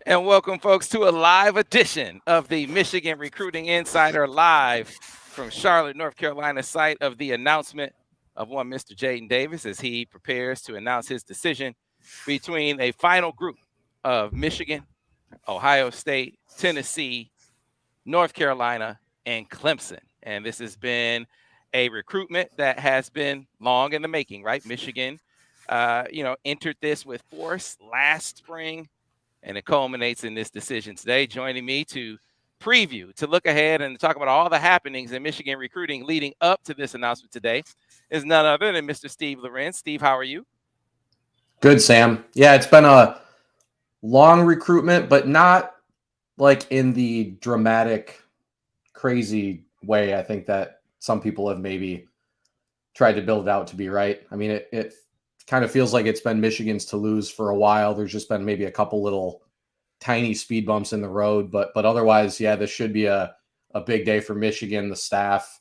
And welcome, folks, to a live edition of the Michigan Recruiting Insider live from Charlotte, North Carolina, site of the announcement of one Mr. Jadyn Davis as he prepares to announce his decision between a final group of Michigan, Ohio State, Tennessee, North Carolina, and Clemson. And this has been a recruitment that has been long in the making, right? Michigan, entered this with force last spring, and it culminates in this decision today. Joining me to preview, to look ahead, and to talk about all the happenings in Michigan recruiting leading up to this announcement today is none other than Mr. Steve Lorenz. Steve, how are you? Good, Sam. Yeah, it's been a long recruitment, but not like in the dramatic, crazy way I think that some people have maybe tried to build it out to be, right? I mean, it kind of feels like it's been Michigan's to lose for a while. There's just been maybe a couple little tiny speed bumps in the road, but otherwise, yeah, this should be a big day for Michigan, the staff,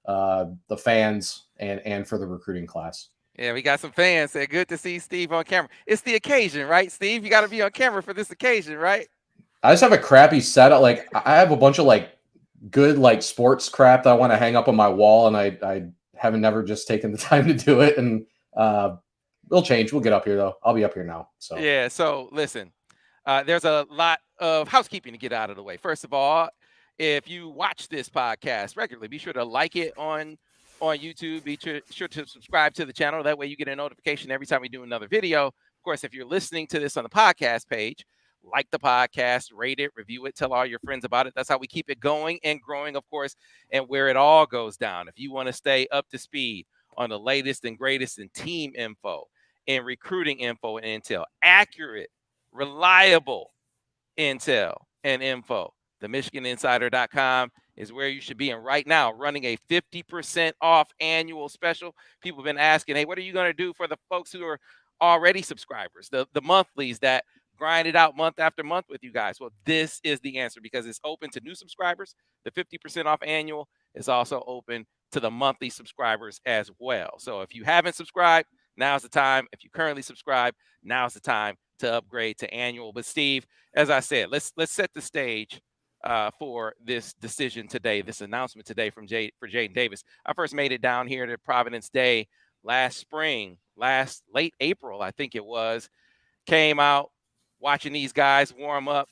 the fans, and for the recruiting class. Yeah, we got some fans saying, good to see Steve on camera. It's the occasion, right, Steve? You got to be on camera for this occasion, right? I just have a crappy setup. Like I have a bunch of like good like sports crap that I want to hang up on my wall, and I haven't never just taken the time to do it. And it'll change. We'll get up here though. I'll be up here now. So yeah. So listen, there's a lot of housekeeping to get out of the way. First of all, if you watch this podcast regularly, be sure to like it on YouTube. Be sure to subscribe to the channel. That way you get a notification every time we do another video. Of course, if you're listening to this on the podcast page, like the podcast, rate it, review it, tell all your friends about it. That's how we keep it going and growing, of course, and where it all goes down. If you want to stay up to speed on the latest and greatest in team info, in recruiting info and intel, accurate, reliable intel and info, the MichiganInsider.com is where you should be. And right now, running a 50% off annual special. People have been asking, hey, what are you going to do for the folks who are already subscribers, the monthlies that grind it out month after month with you guys? Well, this is the answer because it's open to new subscribers. The 50% off annual is also open to the monthly subscribers as well. So if you haven't subscribed, now's the time. If you currently subscribe, now's the time to upgrade to annual. But Steve, as I said, let's set the stage for this decision today, this announcement today for Jadyn Davis. I first made it down here to Providence Day last spring, late April, I think it was. Came out watching these guys warm up.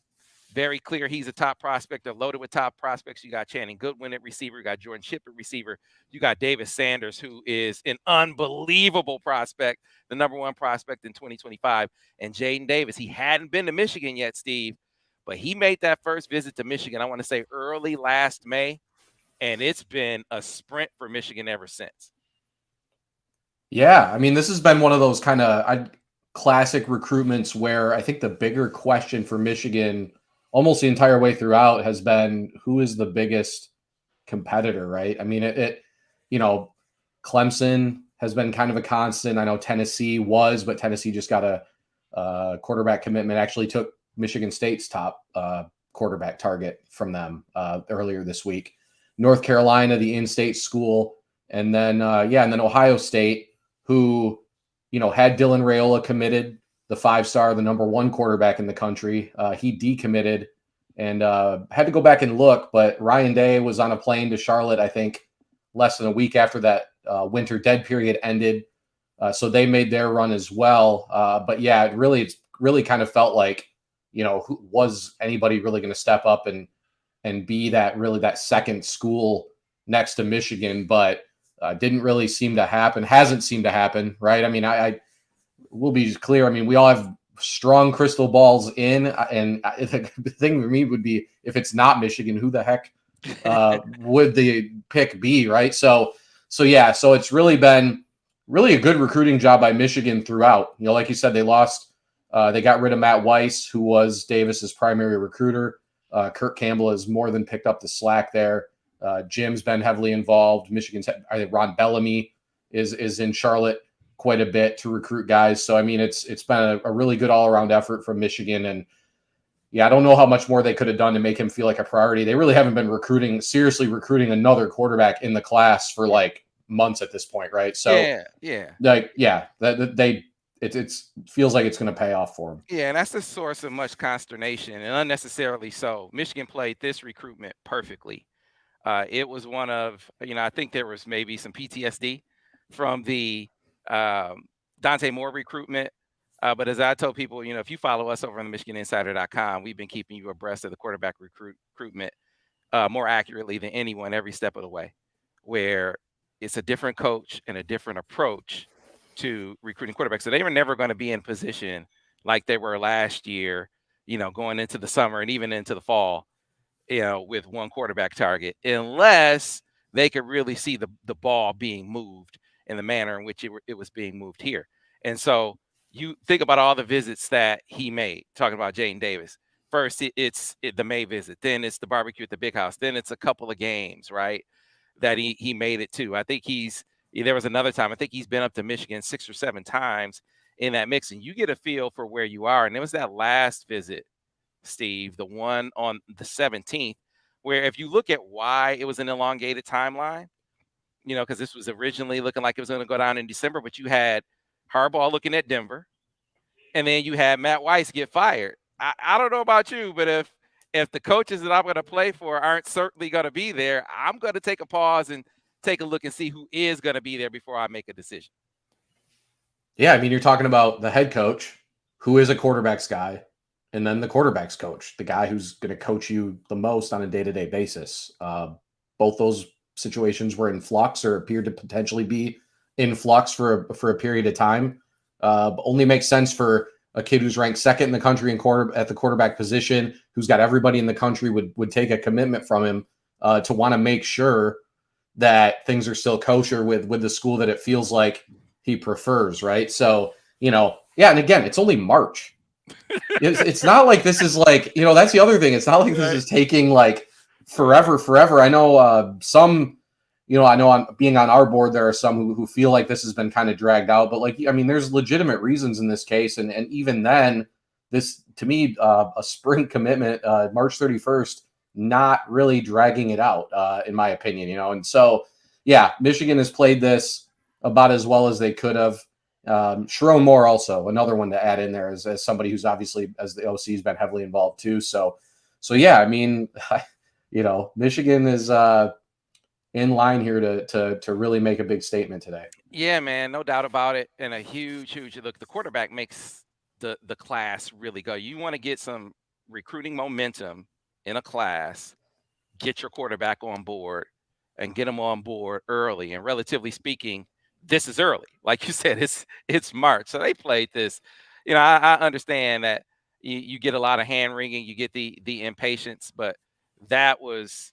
Very clear he's a top prospect. They're loaded with top prospects. You got Channing Goodwin at receiver. You got Jordan Shipp at receiver. You got Davis Sanders, who is an unbelievable prospect, the number one prospect in 2025. And Jadyn Davis, he hadn't been to Michigan yet, Steve, but he made that first visit to Michigan, I want to say early last May, and it's been a sprint for Michigan ever since. yeah, I mean, this has been one of those kind of classic recruitments where I think the bigger question for Michigan almost the entire way throughout has been who is the biggest competitor, right? I mean, Clemson has been kind of a constant. I know Tennessee was, but Tennessee just got a quarterback commitment, actually took Michigan State's top quarterback target from them earlier this week. North Carolina, the in-state school, and then Ohio State, who, had Dylan Raiola committed, the 5-star, the number one quarterback in the country. He decommitted and had to go back and look, but Ryan Day was on a plane to Charlotte, I think, less than a week after that winter dead period ended. So they made their run as well. But yeah, it's really kind of felt like, who was anybody really going to step up and be that second school next to Michigan, but didn't really seem to happen. Hasn't seemed to happen, right? I mean, I will be clear. I mean, we all have strong crystal balls in, and the thing for me would be if it's not Michigan, who the heck would the pick be, right? So it's really been a good recruiting job by Michigan throughout. Like you said, they got rid of Matt Weiss, who was Davis's primary recruiter. Kurt Campbell has more than picked up the slack there. Jim's been heavily involved. I think Ron Bellamy is in Charlotte quite a bit to recruit guys. So, I mean, it's been a really good all-around effort from Michigan. And yeah, I don't know how much more they could have done to make him feel like a priority. They really haven't been seriously recruiting another quarterback in the class for like months at this point, right? So yeah. they it feels like it's going to pay off for him. Yeah, and that's the source of much consternation, and unnecessarily so. Michigan played this recruitment perfectly. It was one of, I think there was maybe some PTSD from the um, Dante Moore recruitment. But as I told people, if you follow us over on the MichiganInsider.com, we've been keeping you abreast of the quarterback recruitment more accurately than anyone every step of the way, where it's a different coach and a different approach to recruiting quarterbacks. So they were never going to be in position like they were last year, going into the summer and even into the fall, with one quarterback target, unless they could really see the ball being moved in the manner in which it was being moved here. And so you think about all the visits that he made, talking about Jadyn Davis. First, it's the May visit, then it's the barbecue at the big house, then it's a couple of games, right? That he made it to. I think there was another time, I think he's been up to Michigan 6 or 7 times in that mix, and you get a feel for where you are. And it was that last visit, Steve, the one on the 17th, where if you look at why it was an elongated timeline, because this was originally looking like it was going to go down in December, but you had Harbaugh looking at Denver, and then you had Matt Weiss get fired. I don't know about you, but if the coaches that I'm going to play for aren't certainly going to be there, I'm going to take a pause and take a look and see who is going to be there before I make a decision. Yeah, I mean, you're talking about the head coach, who is a quarterback's guy, and then the quarterback's coach, the guy who's going to coach you the most on a day-to-day basis. Both those situations were in flux or appeared to potentially be in flux for a period of time. Only makes sense for a kid who's ranked second in the country at the quarterback position, who's got everybody in the country would take a commitment from him to want to make sure that things are still kosher with the school that it feels like he prefers, right? So, yeah, and again, it's only March. It's not like this is like, that's the other thing. It's not like this is taking like forever. I know some, I know on being on our board, there are some who feel like this has been kind of dragged out, but there's legitimate reasons in this case. And even then, this, to me, a spring commitment, March 31st, not really dragging it out, in my opinion, and so, yeah, Michigan has played this about as well as they could have. Sharon Moore also another one to add in there as somebody who's obviously, as the OC, has been heavily involved too. So yeah, I mean, Michigan is in line here to really make a big statement today. Yeah, man, no doubt about it. And a huge look. The quarterback makes the class really go. You want to get some recruiting momentum in a class, get your quarterback on board and get them on board early. And relatively speaking, this is early. Like you said, it's March. So they played this. I understand that you get a lot of hand wringing, you get the impatience, but that was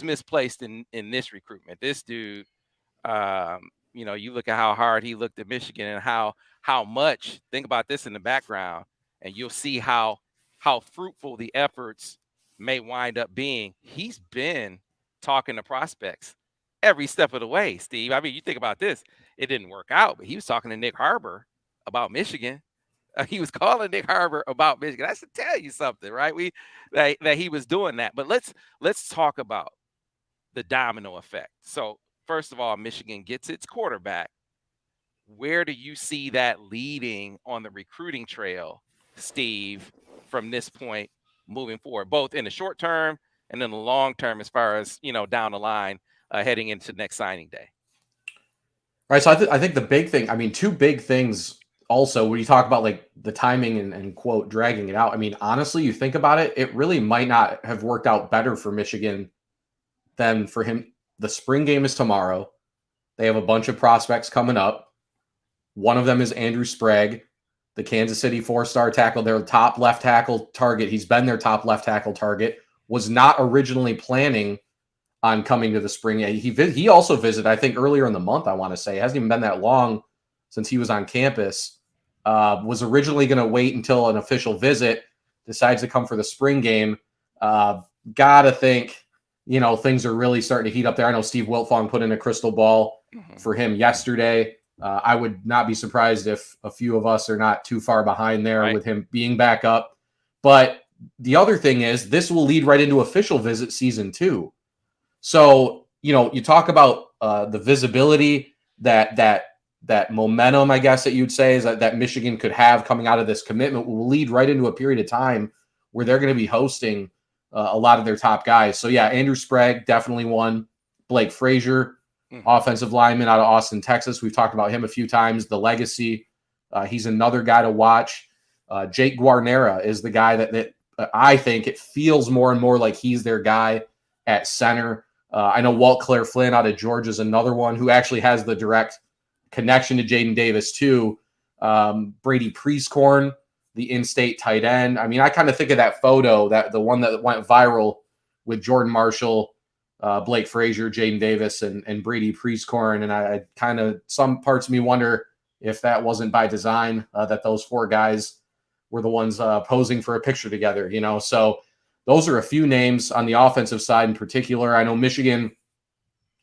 misplaced in this recruitment. This dude, you look at how hard he looked at Michigan and how much, think about this in the background, and you'll see how fruitful the efforts may wind up being. He's been talking to prospects every step of the way, Steve. I mean, you think about this, it didn't work out, but he was talking to Nick Harbor about Michigan. He was calling Nick Harbor about Michigan. I should tell you something, right? That he was doing that. But let's talk about the domino effect. So first of all, Michigan gets its quarterback. Where do you see that leading on the recruiting trail, Steve, from this point moving forward, both in the short term and in the long term, as far as, down the line, heading into next signing day? All right. So I think the big thing, I mean, two big things also, when you talk about like the timing and quote, dragging it out. I mean, honestly, you think about it, it really might not have worked out better for Michigan than for him. The spring game is tomorrow. They have a bunch of prospects coming up. One of them is Andrew Sprague, the Kansas City 4-star tackle, their top left tackle target. He's been their top left tackle target, was not originally planning on coming to the spring. He also visited, I think, earlier in the month, I want to say. It hasn't even been that long since he was on campus. Was originally going to wait until an official visit, decides to come for the spring game. Gotta think, things are really starting to heat up there. I know Steve Wiltfong put in a crystal ball for him yesterday. I would not be surprised if a few of us are not too far behind there with him being back up. But the other thing is, this will lead right into official visit season 2. So, you talk about the visibility that that momentum, I guess that you'd say, is that Michigan could have coming out of this commitment will lead right into a period of time where they're going to be hosting a lot of their top guys. So yeah, Andrew Sprague, definitely one. Blake Frazier, offensive lineman out of Austin, Texas. We've talked about him a few times. The legacy. He's another guy to watch. Jake Guarnera is the guy that I think it feels more and more like he's their guy at center. I know Walt Claire Flynn out of Georgia is another one who actually has the direct connection to Jadyn Davis too. Brady Prieskorn, the in-state tight end. I mean, I kind of think of that photo, that the one that went viral with Jordan Marshall, Blake Frazier, Jadyn Davis, and Brady Prieskorn. And I kind of, some parts of me wonder if that wasn't by design, that those four guys were the ones posing for a picture together, you know? So those are a few names on the offensive side in particular. I know Michigan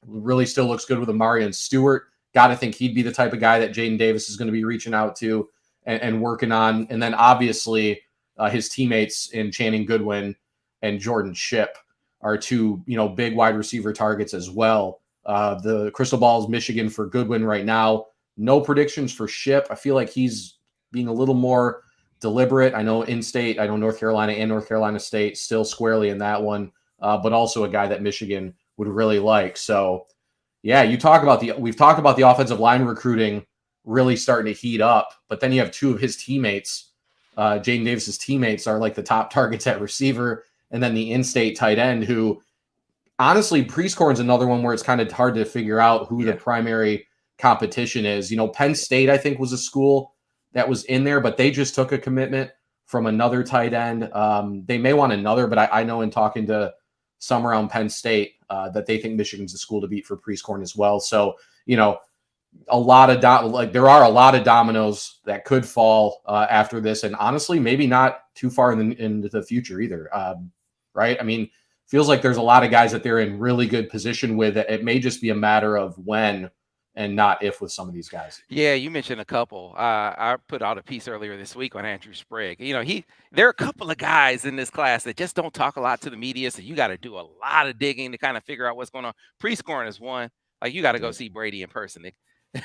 really still looks good with Amarian Stewart. Got to think he'd be the type of guy that Jadyn Davis is going to be reaching out to and working on. And then obviously his teammates in Channing Goodwin and Jordan Shipp are two, you know, big wide receiver targets as well. The crystal ball is Michigan for Goodwin right now. No predictions for Shipp. I feel like he's being a little more deliberate. I know in-state, I know North Carolina and North Carolina State still squarely in that one, but also a guy that Michigan would really like. So, yeah, we've talked about the offensive line recruiting really starting to heat up, but then you have two of his teammates, Jadyn Davis's teammates are like the top targets at receiver, and then the in-state tight end who, honestly, Prieskorn's another one where it's kind of hard to figure out who the primary competition is. You know, Penn State, I think, was a school that was in there, but they just took a commitment from another tight end. They may want another, but I know in talking to some around Penn State that they think Michigan's the school to beat for Prieskorn as well. So, you know, there are a lot of dominoes that could fall after this, and honestly, maybe not too far into the future either. Right? I mean, feels like there's a lot of guys that they're in really good position with. It may just be a matter of when and not if with some of these guys. Yeah, you mentioned a couple. I put out a piece earlier this week on Andrew Sprague. You know, there are a couple of guys in this class that just don't talk a lot to the media, so you got to do a lot of digging to kind of figure out what's going on. Prieskorn is one. Like, you got to go see Brady in person,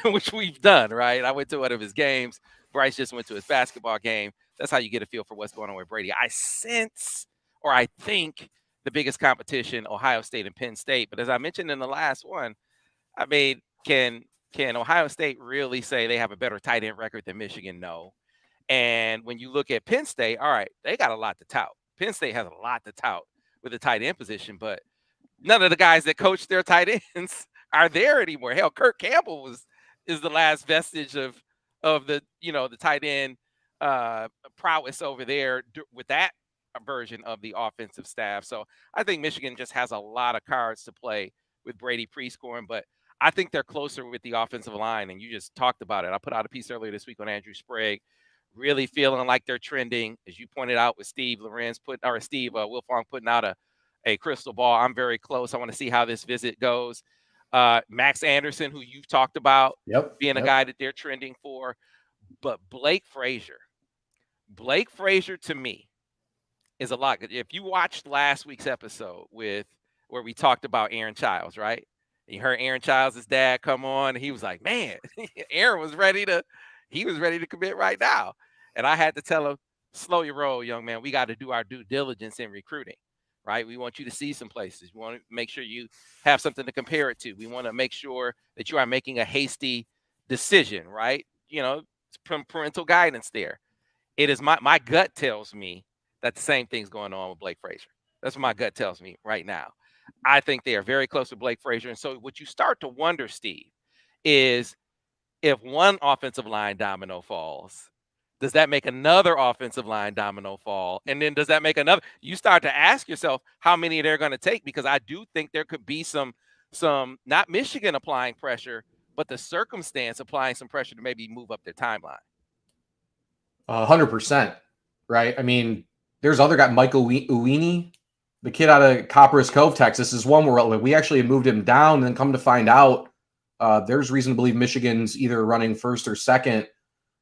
which we've done, right? I went to one of his games. Bryce just went to his basketball game. That's how you get a feel for what's going on with Brady. I think the biggest competition, Ohio State and Penn State. But as I mentioned in the last one, I mean, can Ohio State really say they have a better tight end record than Michigan? No. And when you look at Penn State, all right, they got a lot to tout. Penn State has a lot to tout with the tight end position, but none of the guys that coach their tight ends are there anymore. Hell, Kirk Campbell is the last vestige of the, you know, the tight end prowess over there with that version of the offensive staff. So I think Michigan just has a lot of cards to play with Brady Prieskorn, but I think they're closer with the offensive line, and you just talked about it. I put out a piece earlier this week on Andrew Sprague, really feeling like they're trending, as you pointed out with Steve Wilfong putting out a crystal ball. I'm very close. I want to see how this visit goes. Max Anderson, who you've talked about being a guy that they're trending for, but Blake Frazier to me is a lot. If you watched last week's episode where we talked about Aaron Childs, right? You heard Aaron Childs' dad come on, and he was like, man, Aaron was ready to commit right now. And I had to tell him, slow your roll, young man. We got to do our due diligence in recruiting, right? We want you to see some places. We want to make sure you have something to compare it to. We want to make sure that you are making a hasty decision, right? You know, parental guidance there. It is my gut tells me that the same thing's going on with Blake Frazier. That's what my gut tells me right now. I think they are very close to Blake Frazier. And so what you start to wonder, Steve, is if one offensive line domino falls, does that make another offensive line domino fall? And then does that make another? You start to ask yourself how many they're going to take, because I do think there could be some not Michigan applying pressure, but the circumstance applying some pressure to maybe move up their timeline. 100%, right? I mean, there's other guy, Michael Uini, the kid out of Copperas Cove, Texas, is one where we actually moved him down, and then come to find out there's reason to believe Michigan's either running first or second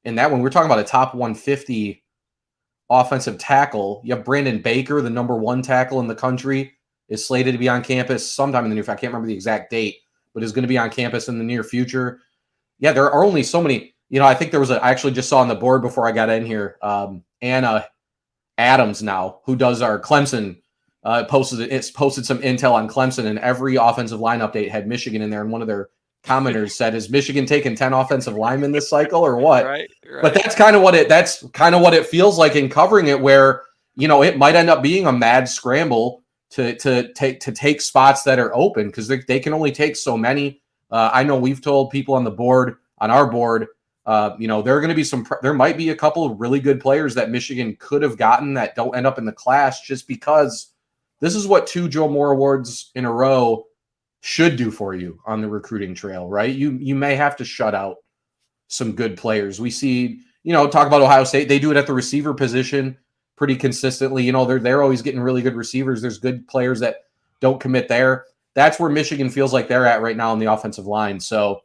in that one. We're talking about a top 150 offensive tackle. You have Brandon Baker, the number one tackle in the country, is slated to be on campus sometime in the near future. I can't remember the exact date, but is going to be on campus in the near future. yeah, there are only so many. I think I actually just saw on the board before I got in here, Anna Adams now, who does our Clemson, posted some intel on Clemson, and every offensive line update had Michigan in there. And one of their commenters said, "Is Michigan taking 10 offensive linemen this cycle or what?" Right. But that's kind of what it feels like in covering it, where it might end up being a mad scramble to take spots that are open, because they can only take so many. I know we've told people on our board, there are going to be there might be a couple of really good players that Michigan could have gotten that don't end up in the class, just because this is what 2 Joe Moore awards in a row should do for you on the recruiting trail, right? You may have to shut out some good players. We see, talk about Ohio State. They do it at the receiver position pretty consistently. They're always getting really good receivers. There's good players that don't commit there. That's where Michigan feels like they're at right now on the offensive line. So,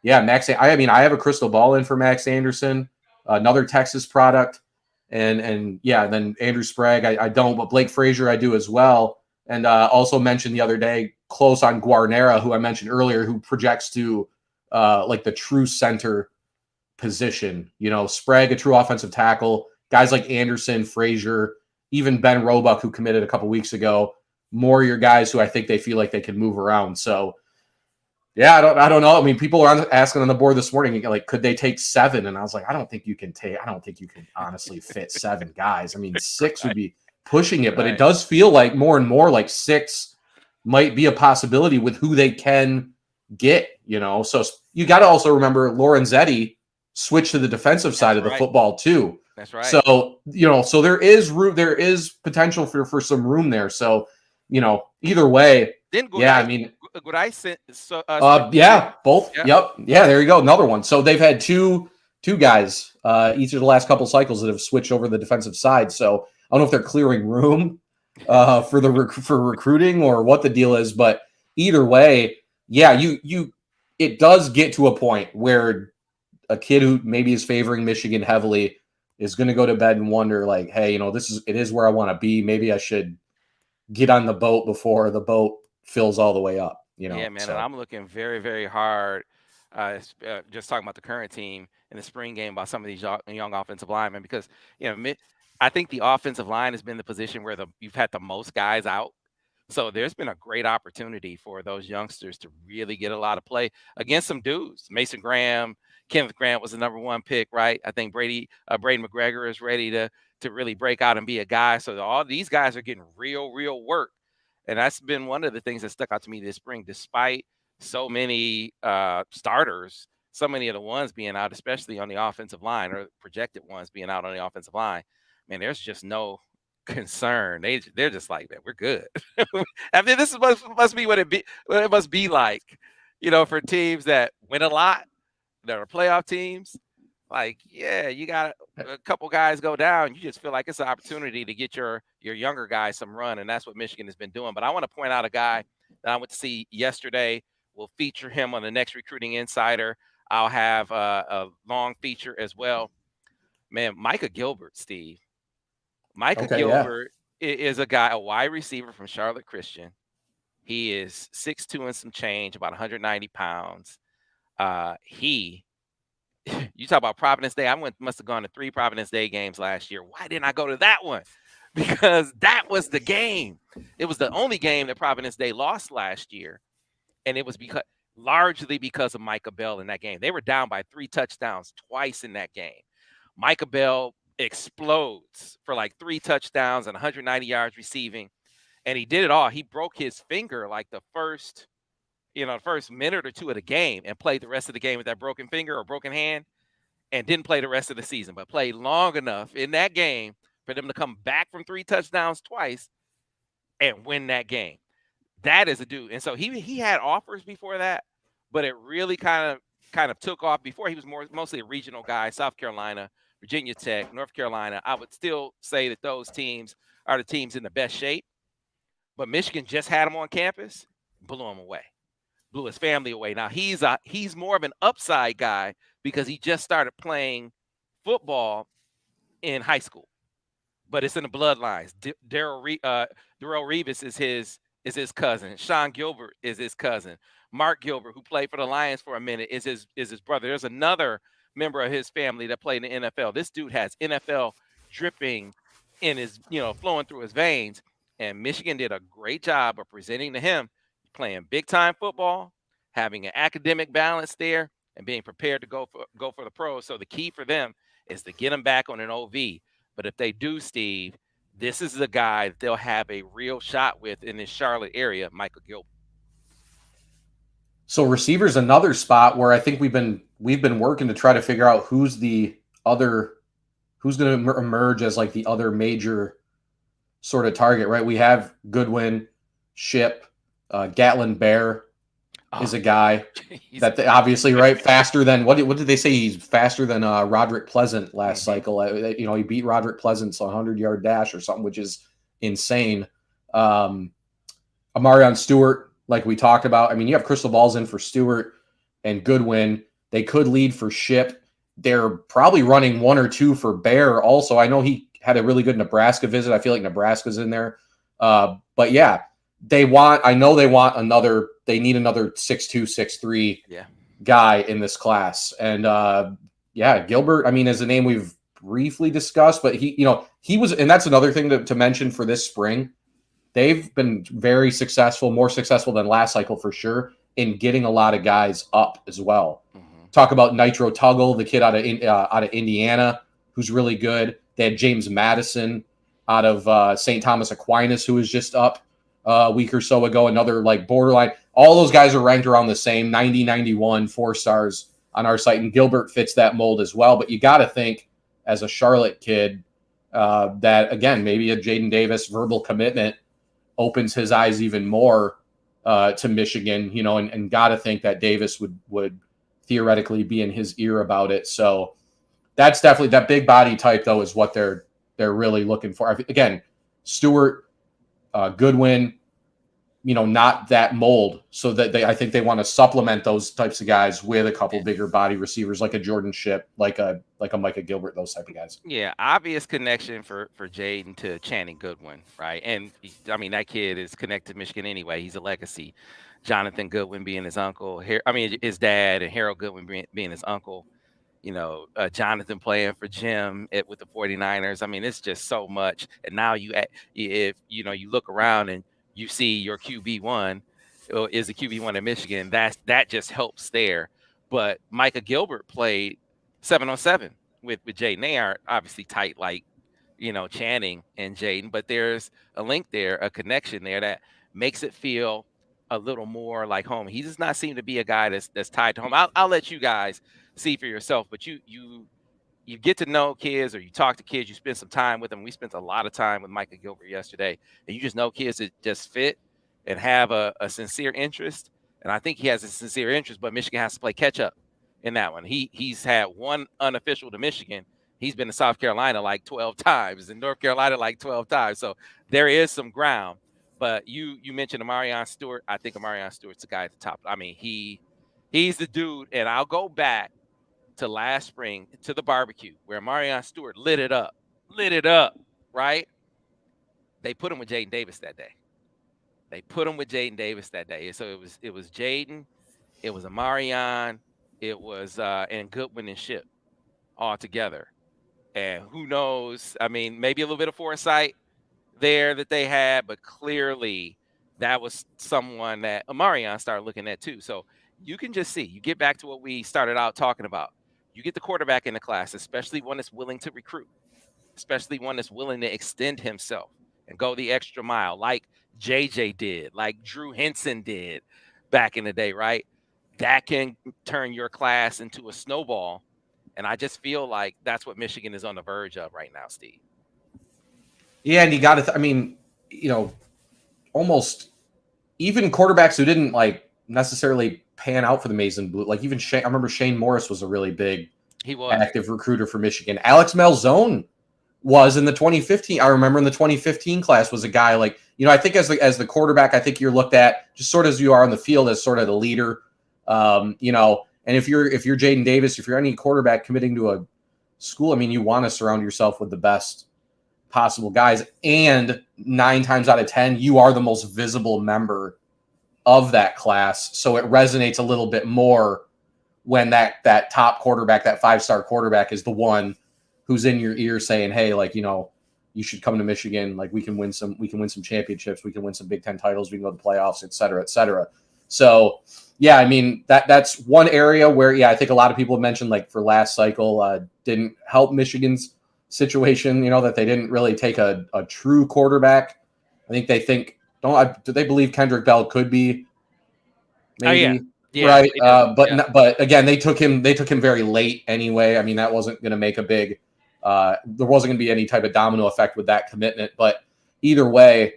yeah, I have a crystal ball in for Max Anderson, another Texas product. And yeah, then Andrew Sprague, I don't, but Blake Frazier I do as well. And also mentioned the other day, close on Guarnera, who I mentioned earlier, who projects to like the true center position. Sprague, a true offensive tackle. Guys like Anderson, Frazier, even Ben Roebuck, who committed a couple weeks ago. More your guys who I think they feel like they can move around. So, yeah, I don't know. I mean, people are asking on the board this morning, like, could they take 7? And I was like, I don't think you can honestly fit 7 guys. I mean, 6 would be pushing it, but it does feel like more and more like 6 might be a possibility with who they can get, So you got to also remember Lorenzetti switched to the defensive side of the football too. That's right. So, so there is potential for some room there. So, either way, I mean, yeah, both. Yep. Yeah, there you go. Another one. So they've had two guys each of the last couple cycles that have switched over the defensive side. So I don't know if they're clearing room for recruiting or what the deal is, but either way, yeah, it does get to a point where a kid who maybe is favoring Michigan heavily is going to go to bed and wonder, like, hey, it is where I want to be. Maybe I should get on the boat before the boat fills all the way up. Yeah, man. So. And I'm looking very, very hard. Just talking about the current team in the spring game about some of these young offensive linemen, because I think the offensive line has been the position where you've had the most guys out. So there's been a great opportunity for those youngsters to really get a lot of play against some dudes. Mason Graham, Kenneth Grant was the #1 pick, right? I think Braden McGregor is ready to really break out and be a guy. So all these guys are getting real work. And that's been one of the things that stuck out to me this spring, despite so many starters, so many of the ones being out, especially on the offensive line, or projected ones being out on the offensive line. Man, there's just no concern. They're just like, man, we're good. I mean, this must be what it must be like, for teams that win a lot, that are playoff teams. Like, yeah, you got a couple guys go down. You just feel like it's an opportunity to get your younger guys some run, and that's what Michigan has been doing. But I want to point out a guy that I went to see yesterday. We'll feature him on the next Recruiting Insider. I'll have a long feature as well. Man, Micah Gilbert, Steve. Micah Gilbert is a wide receiver from Charlotte Christian. He is 6'2" and some change, about 190 pounds. You talk about Providence Day. Must have gone to 3 Providence Day games last year. Why didn't I go to that one? Because that was the game. It was the only game that Providence Day lost last year. And it was largely because of Micah Bell in that game. They were down by 3 touchdowns twice in that game. Micah Bell explodes for like 3 touchdowns and 190 yards receiving. And he did it all. He broke his finger like the first minute or 2 of the game, and played the rest of the game with that broken finger or broken hand, and didn't play the rest of the season, but played long enough in that game for them to come back from 3 touchdowns twice and win that game. That is a dude. And so he had offers before that, but it really kind of took off. Before, he was mostly a regional guy, South Carolina, Virginia Tech, North Carolina. I would still say that those teams are the teams in the best shape, but Michigan just had him on campus, blew him away. Blew his family away. Now he's more of an upside guy because he just started playing football in high school, but it's in the bloodlines. Darrell Revis is his cousin. Sean Gilbert is his cousin. Mark Gilbert, who played for the Lions for a minute, is his brother. There's another member of his family that played in the NFL. This dude has NFL dripping in his, flowing through his veins. And Michigan did a great job of presenting to him playing big time football, having an academic balance there, and being prepared to go for the pros. So the key for them is to get him back on an OV. But if they do, Steve, this is the guy that they'll have a real shot with in this Charlotte area, Michael Gilbert. So receivers, another spot where I think we've been working to try to figure out who's going to emerge as like the other major sort of target, right? We have Goodwin, Ship, Gatlin Bear is a guy that obviously, right, faster than what did they say? He's faster than Roderick Pleasant last cycle. He beat Roderick Pleasant's 100-yard dash or something, which is insane. Amarion Stewart, like we talked about. I mean, you have crystal balls in for Stewart and Goodwin. They could lead for Ship. They're probably running one or two for Bear also. I know he had a really good Nebraska visit. I feel like Nebraska's in there. But yeah, they need another 6'2", 6'3" guy in this class. And Gilbert, I mean, is a name we've briefly discussed, but he was, and that's another thing to mention for this spring. They've been very successful, more successful than last cycle for sure, in getting a lot of guys up as well. Talk about Nitro Tuggle, the kid out of Indiana, who's really good. They had James Madison out of St. Thomas Aquinas, who was just up a week or so ago, another like borderline. All those guys are ranked around the same, 90, 91, 4 stars on our site, and Gilbert fits that mold as well. But you got to think, as a Charlotte kid, that, again, maybe a Jadyn Davis verbal commitment opens his eyes even more to Michigan, and got to think that Davis would theoretically be in his ear about it. So that's definitely, that big body type, though, is what they're really looking for. Again, Stewart, Goodwin, not that mold. So that I think they want to supplement those types of guys with a couple bigger body receivers, like a Jordan Ship, like a Micah Gilbert, those type of guys. Yeah, obvious connection for Jadyn to Channing Goodwin, right? And I mean, that kid is connected to Michigan anyway. He's a legacy. Jonathan Goodwin being his uncle, his dad, and Harold Goodwin being his uncle. Jonathan playing for Jim with the 49ers. I mean, it's just so much. And now if you look around and you see your QB1 is a QB1 in Michigan, that just helps there. But Micah Gilbert played 7-on-7 with Jadyn. They aren't obviously tight like Channing and Jadyn, but there's a link there, a connection there that makes it feel a little more like home. He does not seem to be a guy that's tied to home. I'll let you guys see for yourself, but you get to know kids, or you talk to kids, you spend some time with them. We spent a lot of time with Micah Gilbert yesterday, and you just know kids that just fit and have a sincere interest. And I think he has a sincere interest, but Michigan has to play catch up in that one. He's had one unofficial to Michigan. He's been to South Carolina like 12 times and North Carolina like 12 times. So there is some ground. But you mentioned Amarion Stewart. I think Amarion Stewart's the guy at the top. I mean, he's the dude. And I'll go back to last spring to the barbecue where Amarion Stewart lit it up, right? They put him with Jadyn Davis that day. So it was Jadyn, it was Amarion, it was and Goodwin and Ship all together. And who knows? I mean, maybe a little bit of foresight there that they had, but clearly that was someone that Amarion started looking at too. So you can just see, you get back to what we started out talking about. You get the quarterback in the class, especially one that's willing to recruit, especially one that's willing to extend himself and go the extra mile, like JJ did, like Drew Henson did back in the day, right? That can turn your class into a snowball. And I just feel like that's what Michigan is on the verge of right now, Steve. Yeah, and you got to, almost even quarterbacks who didn't like necessarily pan out for the Maize and Blue. Like even I remember Shane Morris was a really big, active recruiter for Michigan. Alex Malzone was in the 2015. I remember in the 2015 class was a guy like, I think as the quarterback, I think you're looked at just sort of as you are on the field as sort of the leader, And if you're Jadyn Davis, if you're any quarterback committing to a school, I mean, you want to surround yourself with the best possible guys. And 9 times out of 10, you are the most visible member of that class. So it resonates a little bit more when that top quarterback, that 5-star quarterback, is the one who's in your ear saying, hey, like, you should come to Michigan. Like, we can win some championships. We can win some Big Ten titles. We can go to the playoffs, et cetera, et cetera. So yeah, I mean, that's one area where, I think a lot of people have mentioned, like, for last cycle, didn't help Michigan's situation, that they didn't really take a true quarterback. I think do they believe Kendrick Bell could be maybe? Yeah, right. But again, they took him very late anyway. I mean, that wasn't going to make a big, there wasn't going to be any type of domino effect with that commitment. But either way,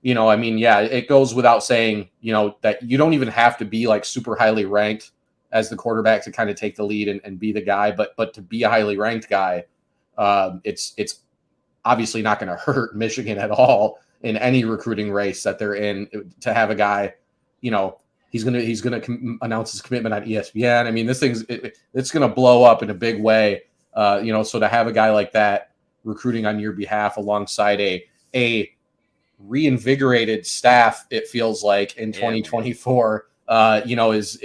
I mean, yeah, it goes without saying, that you don't even have to be like super highly ranked as the quarterback to kind of take the lead and be the guy. But to be a highly ranked guy, it's obviously not going to hurt Michigan at all in any recruiting race that they're in, to have a guy, he's gonna announce his commitment on ESPN. I mean, this it's gonna blow up in a big way. So to have a guy like that recruiting on your behalf alongside a reinvigorated staff, it feels like in 2024, is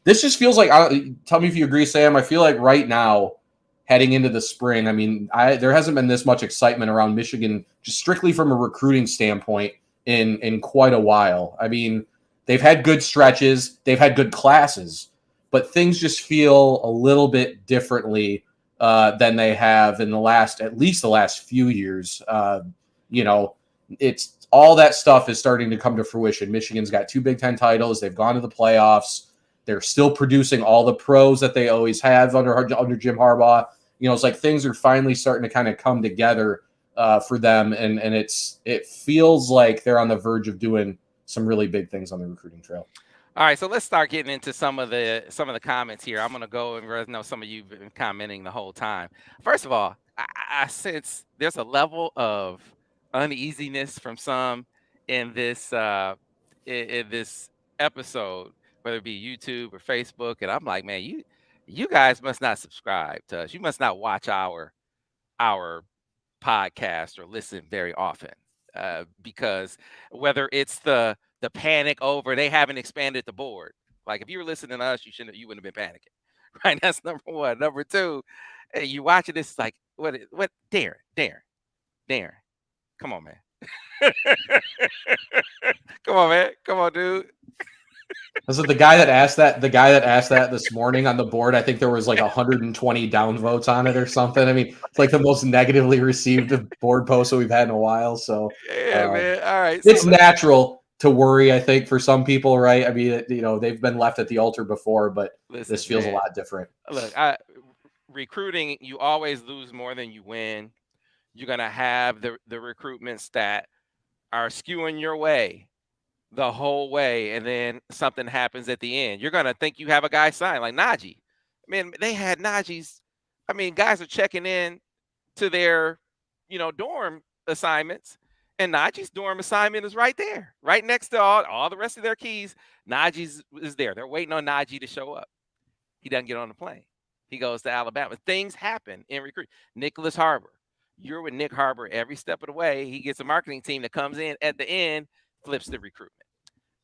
this just feels like. Tell me if you agree, Sam. I feel like right now, heading into the spring, I mean, there hasn't been this much excitement around Michigan, just strictly from a recruiting standpoint, in quite a while. I mean, they've had good stretches, they've had good classes, but things just feel a little bit differently than they have in at least the last few years. It's all that stuff is starting to come to fruition. Michigan's got 2 Big Ten titles. They've gone to the playoffs. They're still producing all the pros that they always have under Jim Harbaugh. It's like things are finally starting to kind of come together for them, and it feels like they're on the verge of doing some really big things on the recruiting trail. All right, so let's start getting into some of the comments here. I'm going to go and I know some of you've been commenting the whole time. First of all, I sense there's a level of uneasiness from some in this in this episode, whether it be YouTube or Facebook, and I'm like, man, you guys must not subscribe to us. You must not watch our podcast or listen very often, because whether it's the panic over they haven't expanded the board. Like, if you were listening to us, you wouldn't have been panicking, right? That's number one. Number two, you watching this, like, what Darren, come on, man. Come on, man. Come on, dude. Was it the guy that asked that? The guy that asked that this morning on the board, I think there was like 120 downvotes on it or something. I mean, it's like the most negatively received board post that we've had in a while. So yeah, man. All right, it's natural to worry, I think, for some people, right? I mean, they've been left at the altar before, but this feels a lot different. Look, recruiting, you always lose more than you win. You're gonna have the recruitments that are skewing your way the whole way, and then something happens at the end. You're gonna think you have a guy signed, like Najee. I mean, they had Najee's. I mean, guys are checking in to their, dorm assignments, and Najee's dorm assignment is right there, right next to all the rest of their keys. Najee's is there. They're waiting on Najee to show up. He doesn't get on the plane. He goes to Alabama. Things happen in recruit. Nicholas Harbor. You're with Nick Harbor every step of the way. He gets a marketing team that comes in at the end, flips the recruitment.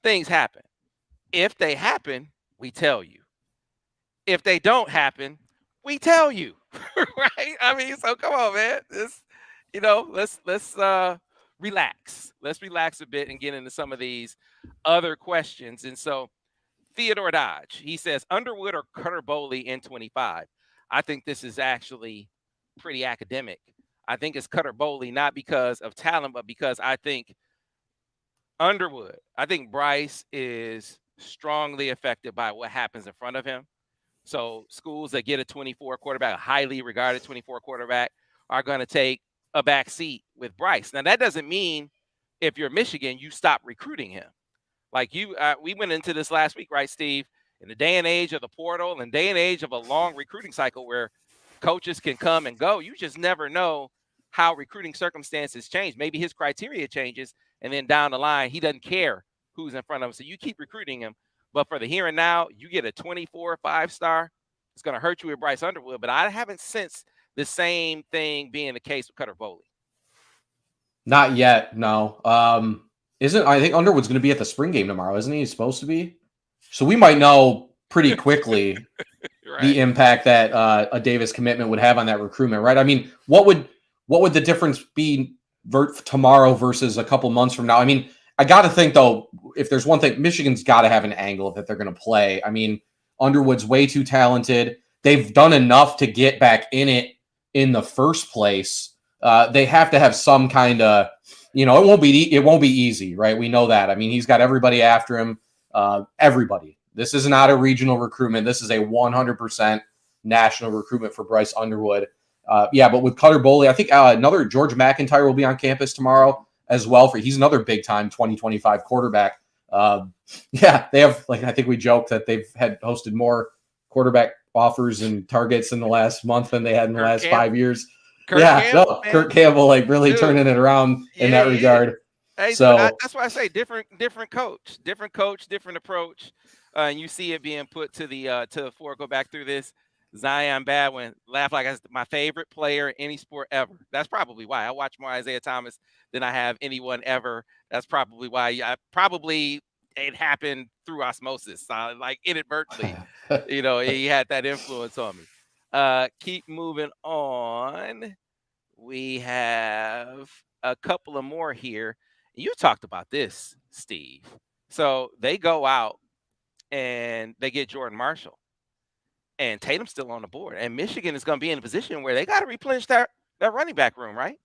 Things happen. If they happen, we tell you. If they don't happen, we tell you. Right? I mean, so come on, man. Let's relax. Let's relax a bit and get into some of these other questions. And so Theodore Dodge, he says Underwood or Cutter Boley in 25. I think this is actually pretty academic. I think it's Cutter Boley, not because of talent, but because I think Underwood, I think Bryce is strongly affected by what happens in front of him. So schools that get a 24 quarterback, a highly regarded 24 quarterback, are going to take a back seat with Bryce. Now, that doesn't mean if you're Michigan, you stop recruiting him. Like we went into this last week, right, Steve? In the day and age of the portal and day and age of a long recruiting cycle where coaches can come and go, you just never know how recruiting circumstances change. Maybe his criteria changes, and then down the line, he doesn't care who's in front of him. So you keep recruiting him. But for the here and now, you get a 24 5-star. It's going to hurt you with Bryce Underwood. But I haven't sensed the same thing being the case with Cutter Boley. Not yet, no. Isn't I think Underwood's going to be at the spring game tomorrow, isn't he? He's supposed to be. So we might know pretty quickly Right. the impact that a Davis commitment would have on that recruitment, right? I mean, what would the difference be tomorrow versus a couple months from now? I mean, I got to think though, if there's one thing, Michigan's got to have an angle that they're going to play. I mean, Underwood's way too talented. They've done enough to get back in it in the first place. They have to have some kind of, it won't be easy, right? We know that. I mean, he's got everybody after him. Everybody. This is not a regional recruitment. This is a 100% national recruitment for Bryce Underwood. But with Cutter Boley, I think another George McIntyre will be on campus tomorrow as well. He's another big time 2025 quarterback. They have, like, I think we joked that they've had hosted more quarterback offers and targets in the last month than they had in the last 5 years. Kurt Campbell, like, really turning it around in that regard. Hey, so that's why I say different coach, different approach. And you see it being put to the fore. Go back through this. Zion Badwin, laugh like that's my favorite player in any sport ever. That's probably why I watch more Isaiah Thomas than I have anyone ever. That's probably why it happened through osmosis, like inadvertently. He had that influence on me. Keep moving on. We have a couple of more here. You talked about this, Steve. So they go out and they get Jordan Marshall, and Tatum's still on the board, and Michigan is going to be in a position where they got to replenish that running back room, right?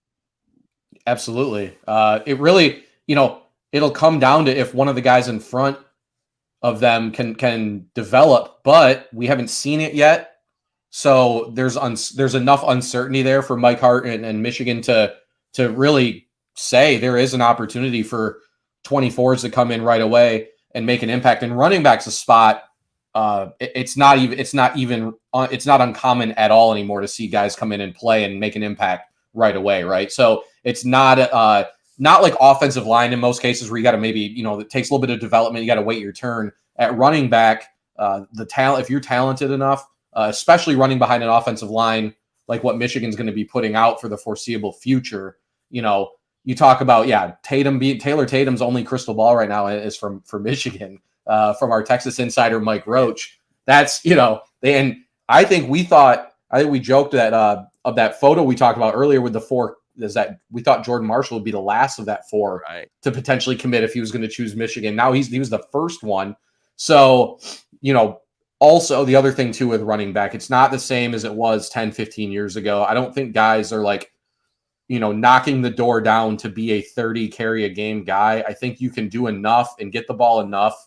Absolutely. It really, it'll come down to if one of the guys in front of them can develop, but we haven't seen it yet. So there's enough uncertainty there for Mike Hart and Michigan to really say there is an opportunity for 24s to come in right away and make an impact. And running back's a spot. It's not uncommon at all anymore to see guys come in and play and make an impact right away, right? So it's not like offensive line in most cases where you got to maybe, it takes a little bit of development. You got to wait your turn. At running back, the talent, if you're talented enough, especially running behind an offensive line like what Michigan's going to be putting out for the foreseeable future, you talk about, Taylor Tatum's only crystal ball right now is for Michigan, from our Texas insider, Mike Roach. That's, and I think we joked that of that photo we talked about earlier with the four, is that we thought Jordan Marshall would be the last of that four to potentially commit if he was going to choose Michigan. Now he was the first one. So, also the other thing too with running back, it's not the same as it was 10, 15 years ago. I don't think guys are like, knocking the door down to be a 30 carry a game guy. I think you can do enough and get the ball enough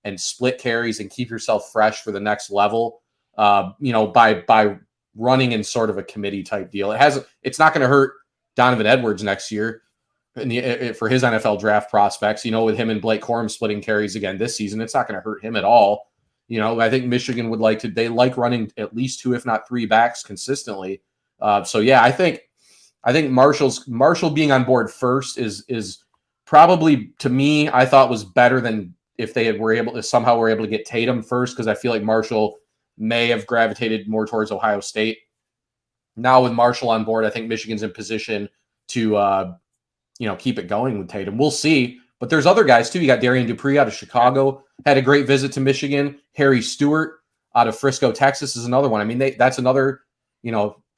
and split carries and keep yourself fresh for the next level, by running in sort of a committee type deal. It's not going to hurt Donovan Edwards next year for his NFL draft prospects, with him and Blake Corum splitting carries again this season. It's not going to hurt him at all. I think Michigan they like running at least 2, if not 3 backs consistently. I think Marshall being on board first is probably, to me, I thought was better than if they were able to get Tatum first, because I feel like Marshall may have gravitated more towards Ohio State. Now with Marshall on board, I think Michigan's in position to keep it going with Tatum. We'll see. But there's other guys too. You got Darian Dupree out of Chicago, had a great visit to Michigan. Harry Stewart out of Frisco, Texas is another one. I mean, that's another,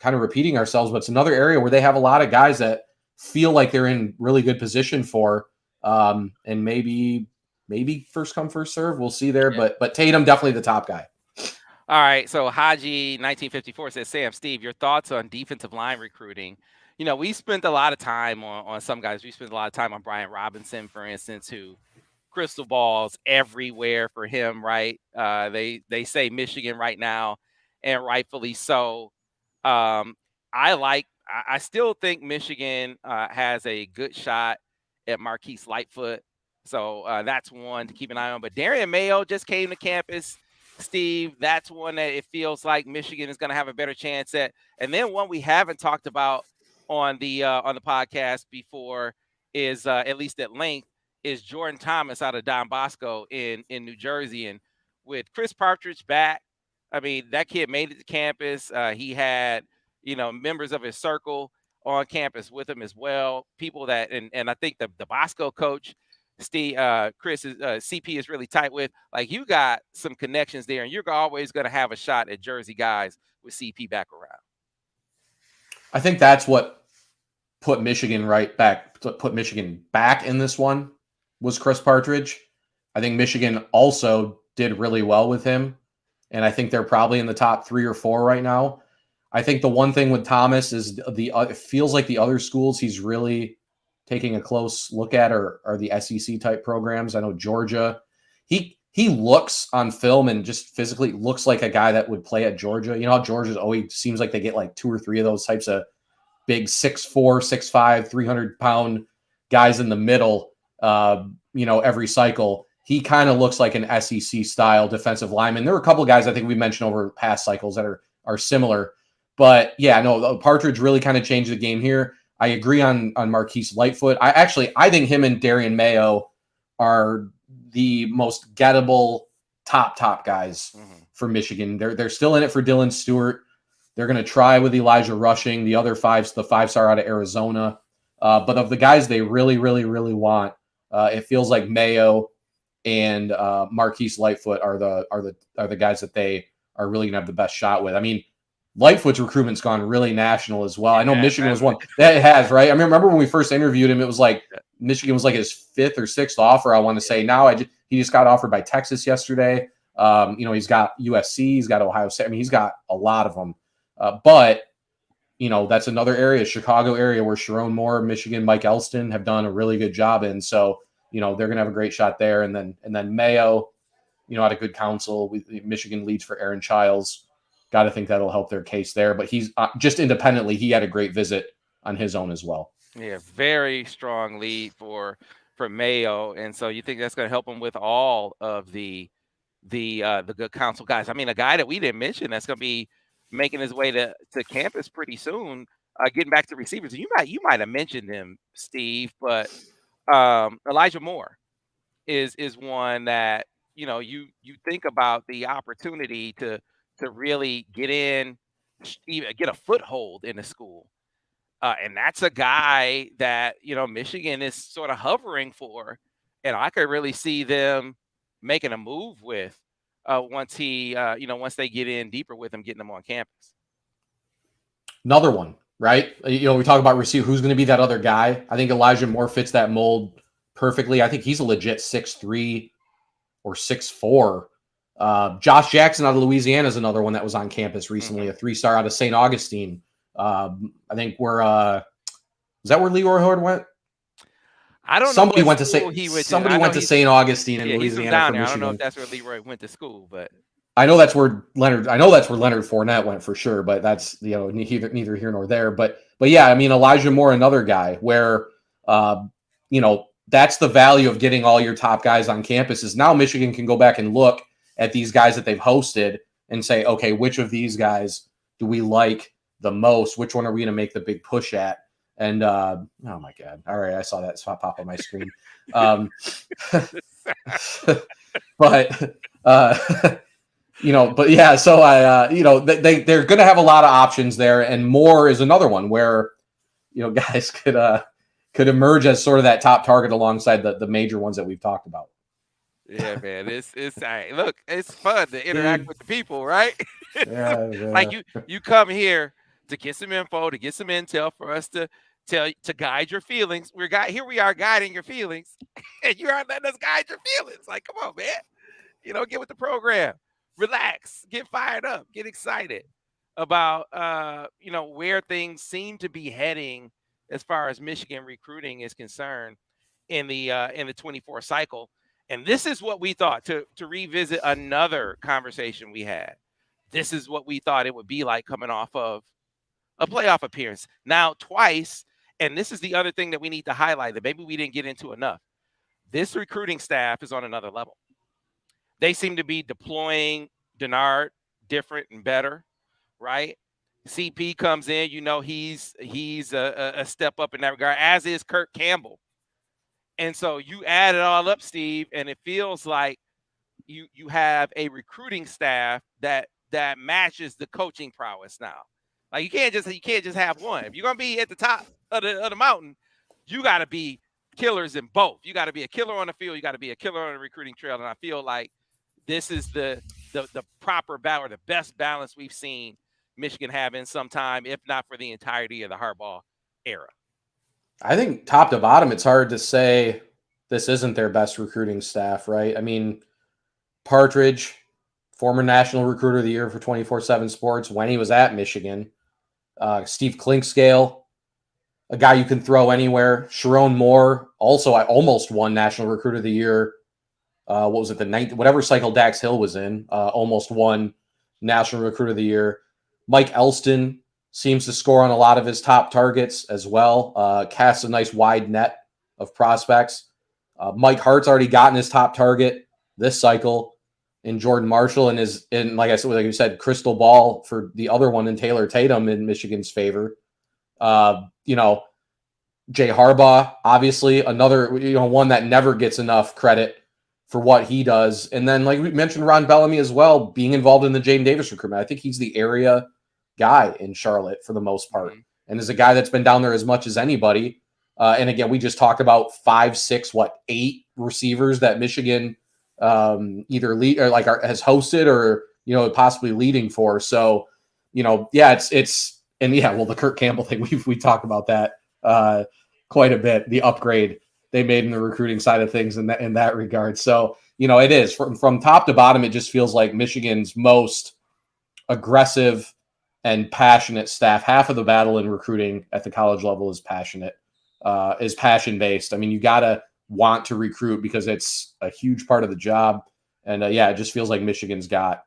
kind of repeating ourselves, but it's another area where they have a lot of guys that feel like they're in really good position for, and maybe first come, first serve. We'll see there, but Tatum definitely the top guy. All right. So Haji 1954 says, Sam, Steve, your thoughts on defensive line recruiting? We spent a lot of time on some guys. We spent a lot of time on Brian Robinson, for instance, who crystal balls everywhere for him, right? They say Michigan right now, and rightfully so. I still think Michigan has a good shot at Marquise Lightfoot. So that's one to keep an eye on. But Darian Mayo just came to campus, Steve. That's one that it feels like Michigan is going to have a better chance at. And then one we haven't talked about on the podcast before is, at least at length, is Jordan Thomas out of Don Bosco in New Jersey. And with Chris Partridge back, I mean, that kid made it to campus. He had, members of his circle on campus with him as well. People that, and I think the Bosco coach Steve, Chris is CP is really tight with. Like you got some connections there, and you're always going to have a shot at Jersey guys with CP back around. I think that's what put Michigan back in this one was Chris Partridge. I think Michigan also did really well with him, and I think they're probably in the top 3 or 4 right now. I think the one thing with Thomas is it feels like the other schools he's really taking a close look at are the SEC type programs. I know Georgia. He looks on film and just physically looks like a guy that would play at Georgia. You know how Georgia's always seems like they get like 2 or 3 of those types of big 6'4", 6'5", 300-pound guys in the middle, every cycle. He kind of looks like an SEC style defensive lineman. There were a couple of guys I think we mentioned over past cycles that are similar. But yeah, no, Partridge really kind of changed the game here. I agree on Marquise Lightfoot. I think him and Darian Mayo are the most gettable top guys for Michigan. They're still in it for Dylan Stewart. They're going to try with Elijah Rushing, the 5-star out of Arizona. But of the guys they really, really, really want, it feels like Mayo and Marquise Lightfoot are the guys that they are really going to have the best shot with. I mean, Lightfoot's recruitment's gone really national as well. I know Michigan was one that it has, right? I mean, remember when we first interviewed him, it was like Michigan was like his 5th or 6th offer. I want to say now he just got offered by Texas yesterday. He's got USC, he's got Ohio State. I mean, he's got a lot of them. But that's another area, Chicago area, where Sharon Moore, Michigan, Mike Elston have done a really good job in. So, they're going to have a great shot there. And then Mayo, out of good counsel, Michigan leads for Aaron Childs. Got to think that'll help their case there. But he's just independently, he had a great visit on his own as well. Yeah, very strong lead for Mayo, and so you think that's going to help him with all of the good counsel guys. I mean, a guy that we didn't mention that's going to be making his way to campus pretty soon. Getting back to receivers, you might have mentioned him, Steve, but Elijah Moore is one that you think about the opportunity to really get in, even get a foothold in the school. And that's a guy that, Michigan is sort of hovering for. And I could really see them making a move with once they get in deeper with him, getting them on campus. Another one, right? We talk about receiver. Who's going to be that other guy? I think Elijah Moore fits that mold perfectly. I think he's a legit 6'3" or 6'4". Josh Jackson out of Louisiana is another one that was on campus recently, a 3-star out of St. Augustine. I think was that where Leroy Horde went? I don't know. Somebody went to St. Augustine in Louisiana. Down there. I don't know if that's where Leroy went to school, but I know that's where Leonard Fournette went for sure. But that's neither here nor there. But yeah, I mean Elijah Moore, another guy where that's the value of getting all your top guys on campus. Is now Michigan can go back and look at these guys that they've hosted and say, okay, which of these guys do we like the most? Which one are we going to make the big push at? And oh my God! All right, I saw that pop up on my screen. But yeah. So they're going to have a lot of options there, and Moore is another one where guys could emerge as sort of that top target alongside the major ones that we've talked about. Yeah, man, it's look, it's fun to interact with the people, right? Yeah. Like you come here to get some info, to get some intel for us to guide your feelings. Here we are guiding your feelings, and you aren't letting us guide your feelings. Like, come on, man, get with the program, relax, get fired up, get excited about where things seem to be heading as far as Michigan recruiting is concerned in the 24 cycle. And this is what we thought, to revisit another conversation we had. This is what we thought it would be like coming off of a playoff appearance. Now, twice, and this is the other thing that we need to highlight that maybe we didn't get into enough. This recruiting staff is on another level. They seem to be deploying Denard different and better, right? CP comes in, he's a step up in that regard, as is Kirk Campbell. And so you add it all up, Steve, and it feels like you have a recruiting staff that matches the coaching prowess now. Like you can't just have one. If you're gonna be at the top of the mountain, you got to be killers in both. You got to be a killer on the field. You got to be a killer on the recruiting trail. And I feel like this is the proper balance, or the best balance we've seen Michigan have in some time, if not for the entirety of the Harbaugh era. I think top to bottom, it's hard to say this isn't their best recruiting staff, right? I mean, Partridge, former national recruiter of the year for 24/7 Sports when he was at Michigan. Steve Klinkscale, a guy you can throw anywhere. Sharon Moore, also I almost won national recruiter of the year. What was it, the ninth, whatever cycle Dax Hill was in, almost won national recruiter of the year. Mike Elston seems to score on a lot of his top targets as well. Casts a nice wide net of prospects. Mike Hart's already gotten his top target this cycle in Jordan Marshall, and is in, like you said, crystal ball for the other one in Taylor Tatum in Michigan's favor. Jay Harbaugh, obviously another, one that never gets enough credit for what he does. And then, like we mentioned, Ron Bellamy as well, being involved in the Jadyn Davis recruitment. I think he's the area guy in Charlotte for the most part, and is a guy that's been down there as much as anybody. And again, we just talked about 5, 6, 8 receivers that Michigan either lead or has hosted or possibly leading for. So it's the Kurt Campbell thing, we talked about that quite a bit, the upgrade they made in the recruiting side of things in that regard. So it is from top to bottom, it just feels like Michigan's most aggressive and passionate staff. Half of the battle in recruiting at the college level is passion based. I mean, you gotta want to recruit because it's a huge part of the job. And it just feels like Michigan's got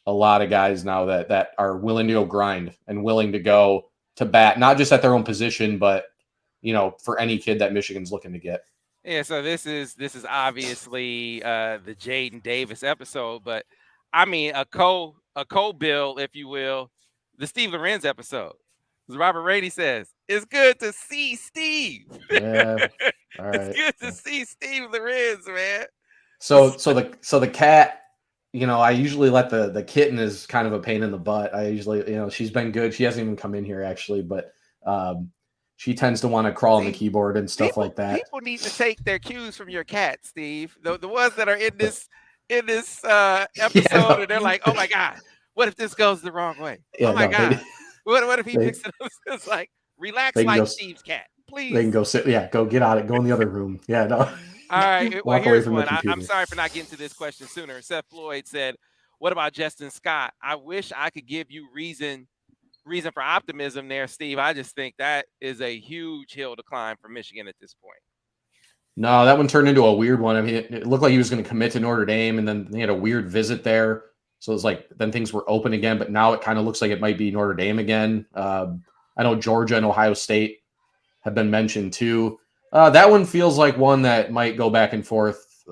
a lot of guys now that are willing to go grind and willing to go to bat, not just at their own position, but for any kid that Michigan's looking to get. Yeah, so this is obviously the Jadyn Davis episode, but I mean a co-bill, if you will, the Steve Lorenz episode. As Robert Rady says, it's good to see Steve. Yeah, all right. It's good to see Steve Lorenz, man. So the cat, I usually let the kitten is kind of a pain in the butt. I usually, she's been good. She hasn't even come in here actually, but she tends to want to crawl on the keyboard and stuff like that. People need to take their cues from your cat, Steve. The ones that are in this episode, and they're like, "Oh my God, what if this goes the wrong way? Oh my God, what if he picks it up?" It's like, relax, like Steve's cat, please. They can go sit. Yeah, go get out it. Go in the other room. Yeah, no. All right. Well, here's one. I'm sorry for not getting to this question sooner. Seth Floyd said, "What about Justin Scott? I wish I could give you reason for optimism there, Steve. I just think that is a huge hill to climb for Michigan at this point." No, that one turned into a weird one. I mean, it looked like he was going to commit to Notre Dame, and then they had a weird visit there. So it was like, then things were open again, but now it kind of looks like it might be Notre Dame again. I know Georgia and Ohio State have been mentioned too. That one feels like one that might go back and forth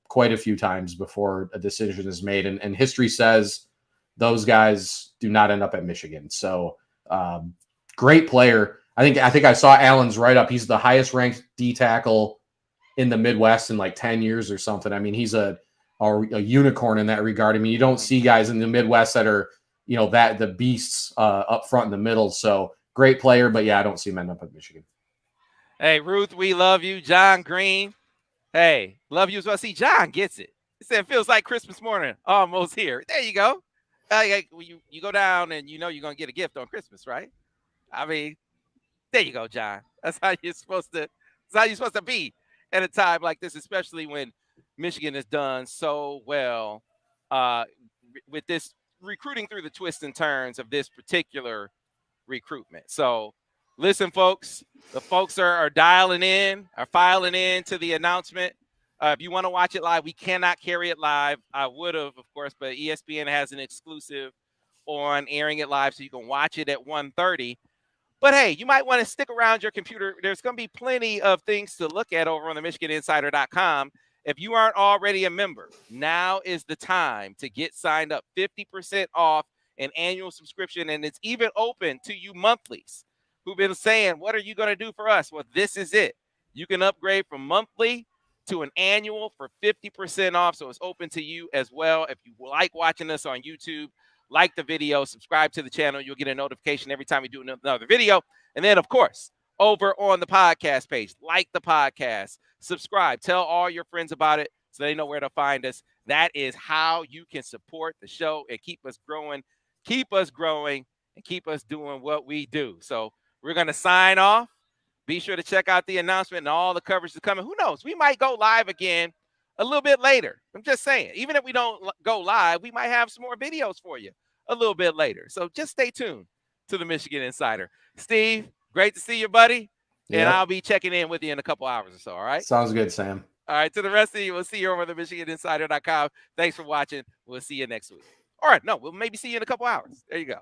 quite a few times before a decision is made. And history says those guys do not end up at Michigan. So great player. I think I saw Allen's write-up. He's the highest ranked D tackle in the Midwest in like 10 years or something. I mean, he's a unicorn in that regard. I mean, you don't see guys in the Midwest that are, that the beasts up front in the middle. So great player, but I don't see him end up at Michigan. Hey, Ruth, we love you. John Green, hey, love you as well. See, John gets it. He said, it feels like Christmas morning, almost here. There you go. You go down and you're going to get a gift on Christmas, right? I mean, there you go, John. That's how you're supposed to be at a time like this, especially when Michigan has done so well with this recruiting through the twists and turns of this particular recruitment. So listen, folks, the folks are dialing in, are filing in to the announcement. If you want to watch it live, we cannot carry it live. I would have, of course, but ESPN has an exclusive on airing it live, so you can watch it at 1:30. But hey, you might want to stick around your computer. There's going to be plenty of things to look at over on the MichiganInsider.com. If you aren't already a member, now is the time to get signed up. 50% off an annual subscription, and it's even open to you monthlies who've been saying, what are you going to do for us? Well, this is it. You can upgrade from monthly to an annual for 50% off, so it's open to you as well. If you like watching us on YouTube, like the video, subscribe to the channel. You'll get a notification every time we do another video. And then, of course, over on the podcast page. Like the podcast, subscribe, tell all your friends about it so they know where to find us. That is how you can support the show and keep us growing, and keep us doing what we do. So we're going to sign off. Be sure to check out the announcement and all the coverage that's coming. Who knows? We might go live again a little bit later. I'm just saying, even if we don't go live, we might have some more videos for you a little bit later. So just stay tuned to the Michigan Insider. Steve, great to see you, buddy. And Yep. I'll be checking in with you in a couple hours or so, all right? Sounds good, Sam. All right, to the rest of you, we'll see you over at themichiganinsider.com. Thanks for watching. We'll see you next week. All right, no, we'll maybe see you in a couple hours. There you go.